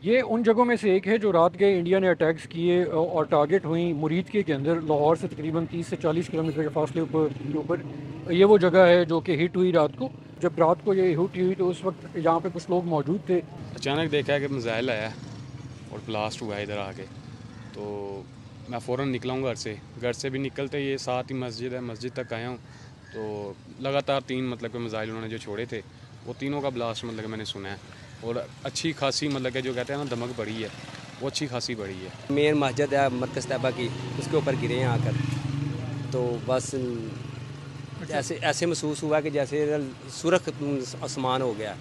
ये उन जगहों में से एक है जो रात के इंडिया ने अटैक्स किए और टारगेट हुई मुरीद के अंदर, लाहौर से तकरीबन 30 से 40 किलोमीटर के फासले ऊपर ये वो जगह है जो कि हिट हुई रात को। जब रात को ये हिट हुई तो उस वक्त यहाँ पे कुछ लोग मौजूद थे। अचानक देखा कि मिसाइल आया और ब्लास्ट हुआ इधर आके। तो मैं फ़ौरन निकला हूँ घर से भी निकलते ये साथ ही मस्जिद है, मस्जिद तक आया हूँ। तो लगातार तीन मतलब के मिसाइल उन्होंने जो छोड़े थे वो तीनों का ब्लास्ट मतलब कि मैंने सुना है। और अच्छी खासी मतलब कि जो कहते हैं ना दमक बढ़ी है, वो अच्छी खासी बढ़ी है। मेन मस्जिद है मरकज़ तैयबा की, उसके ऊपर गिरे हैं आकर। तो बस ऐसे ऐसे महसूस हुआ कि जैसे सुरख आसमान हो गया।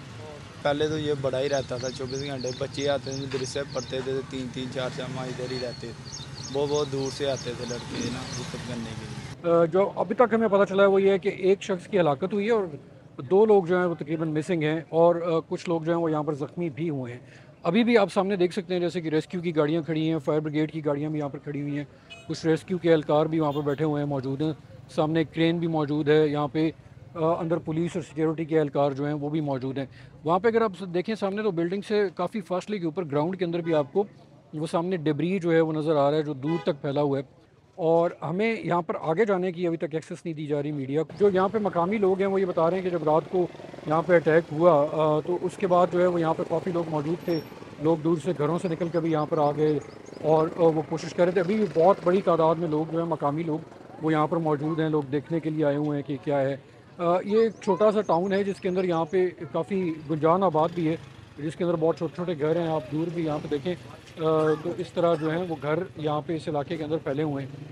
पहले तो ये बड़ा ही रहता था, 24 घंटे बच्चे आते थे मदरसे पढ़ते थे, तो 3-3 4-4 माह इधर ही रहते थे। बहुत दूर से आते थे लड़के ना हिफत करने के लिए। जो अभी तक हमें पता चला है वो ये है कि एक शख्स की हलाकत हुई है और दो लोग जो हैं वो तकरीबन मिसिंग हैं और कुछ लोग जो हैं वो यहाँ पर ज़ख्मी भी हुए हैं। अभी भी आप सामने देख सकते हैं जैसे कि रेस्क्यू की गाड़ियाँ खड़ी हैं, फायर ब्रिगेड की गाड़ियाँ भी यहाँ पर खड़ी हुई हैं, कुछ रेस्क्यू के एहलकार भी वहाँ पर बैठे हुए हैं, मौजूद हैं। सामने एक क्रेन भी मौजूद है यहाँ पे। अंदर पुलिस और सिक्योरिटी के एहलकार जो हैं वो भी मौजूद हैं वहाँ पे। अगर आप देखें सामने तो बिल्डिंग से काफ़ी फासले के ऊपर ग्राउंड के अंदर भी आपको वो सामने डिब्री जो है वो नज़र आ रहा है जो दूर तक फैला हुआ है। और हमें यहाँ पर आगे जाने की अभी तक एक्सेस नहीं दी जा रही मीडिया को। जो यहाँ पे मकामी लोग हैं वो ये बता रहे हैं कि जब रात को यहाँ पे अटैक हुआ तो उसके बाद जो है वो यहाँ पे काफ़ी लोग मौजूद थे। लोग दूर से घरों से निकल कर भी यहाँ पर आ गए और वो कोशिश कर रहे थे। अभी भी बहुत बड़ी तादाद में लोग जो है मकामी लोग वो यहाँ पर मौजूद हैं, लोग देखने के लिए आए हुए हैं कि क्या है। ये एक छोटा सा टाउन है जिसके अंदर यहाँ पे काफ़ी गुंजान आबाद भी है, जिसके अंदर बहुत छोटे छोटे घर हैं। आप दूर भी यहाँ पे देखें तो इस तरह जो है वो घर यहाँ पे इस इलाके के अंदर फैले हुए हैं।